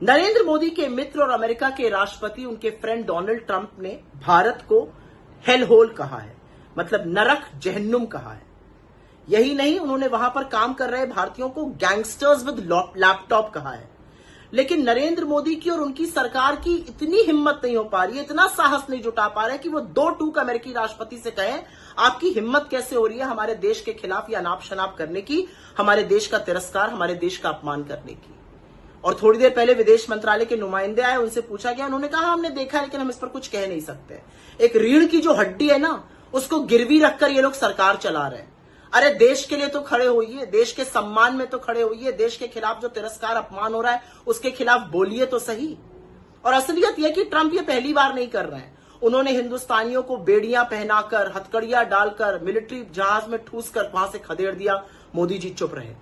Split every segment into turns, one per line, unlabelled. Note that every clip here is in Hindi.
नरेंद्र मोदी के मित्र और अमेरिका के राष्ट्रपति उनके फ्रेंड डोनाल्ड ट्रंप ने भारत को हेल होल कहा है, मतलब नरक जहन्नुम कहा है। यही नहीं, उन्होंने वहां पर काम कर रहे भारतीयों को गैंगस्टर्स विद लैपटॉप कहा है। लेकिन नरेंद्र मोदी की और उनकी सरकार की इतनी हिम्मत नहीं हो पा रही है, इतना साहस नहीं जुटा पा रहे कि वो दो टूक अमेरिकी राष्ट्रपति से कहें आपकी हिम्मत कैसे हो रही है हमारे देश के खिलाफ या नाप शनाप करने की, हमारे देश का तिरस्कार, हमारे देश का अपमान करने की। और थोड़ी देर पहले विदेश मंत्रालय के नुमाइंदे आए, उनसे पूछा गया, उन्होंने कहा हमने देखा है लेकिन हम इस पर कुछ कह नहीं सकते। एक रीढ़ की जो हड्डी है ना, उसको गिरवी रखकर ये लोग सरकार चला रहे हैं। अरे देश के लिए तो खड़े होइए, देश के सम्मान में तो खड़े होइए, देश के खिलाफ जो तिरस्कार अपमान हो रहा है उसके खिलाफ बोलिए तो सही। और असलियत यह कि ट्रंप ये पहली बार नहीं कर रहे हैं। उन्होंने हिंदुस्तानियों को बेड़ियां पहनाकर, हथकड़ियां डालकर, मिलिट्री जहाज में ठूस कर वहां से खदेड़ दिया। मोदी जी चुप रहे।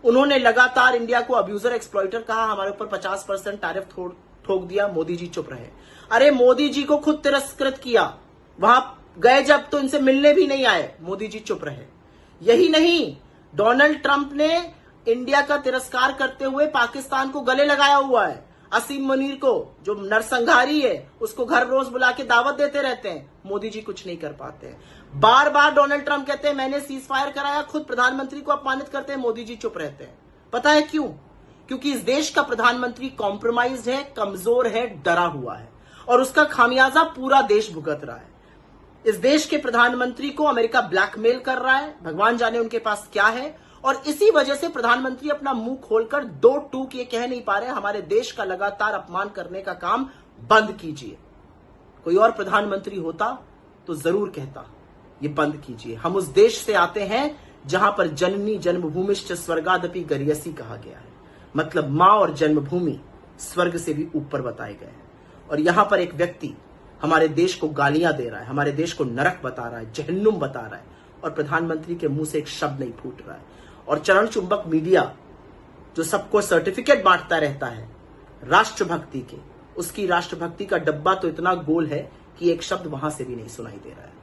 उन्होंने लगातार इंडिया को अब्यूजर एक्सप्लॉइटर कहा, हमारे ऊपर 50% टैरिफ ठोक दिया। मोदी जी चुप रहे। अरे मोदी जी को खुद तिरस्कृत किया, वहां गए जब तो इनसे मिलने भी नहीं आए, मोदी जी चुप रहे। यही नहीं, डोनाल्ड ट्रंप ने इंडिया का तिरस्कार करते हुए पाकिस्तान को गले लगाया हुआ है। असीम मुनीर को, जो नरसंहारी है, उसको घर रोज बुला के दावत देते रहते हैं। मोदी जी कुछ नहीं कर पाते हैं। बार बार डोनाल्ड ट्रंप कहते हैं मैंने सीज फायर कराया, खुद प्रधानमंत्री को अपमानित करते हैं, मोदी जी चुप रहते हैं। पता है क्यों? क्योंकि इस देश का प्रधानमंत्री कॉम्प्रोमाइज है, कमजोर है, डरा हुआ है और उसका खामियाजा पूरा देश भुगत रहा है। इस देश के प्रधानमंत्री को अमेरिका ब्लैकमेल कर रहा है, भगवान जाने उनके पास क्या है। और इसी वजह से प्रधानमंत्री अपना मुंह खोलकर दो टूक ये कह नहीं पा रहे हमारे देश का लगातार अपमान करने का काम बंद कीजिए। कोई और प्रधानमंत्री होता तो जरूर कहता ये बंद कीजिए। हम उस देश से आते हैं जहां पर जननी जन्मभूमिश्च स्वर्गादपि गरियसी कहा गया है, मतलब मां और जन्मभूमि स्वर्ग से भी ऊपर बताए गए हैं। और यहां पर एक व्यक्ति हमारे देश को गालियां दे रहा है, हमारे देश को नरक बता रहा है, जहन्नुम बता रहा है, और प्रधानमंत्री के मुंह से एक शब्द नहीं फूट रहा है। और चरण चुंबक मीडिया जो सबको सर्टिफिकेट बांटता रहता है राष्ट्रभक्ति के, उसकी राष्ट्रभक्ति का डब्बा तो इतना गोल है कि एक शब्द वहां से भी नहीं सुनाई दे रहा है।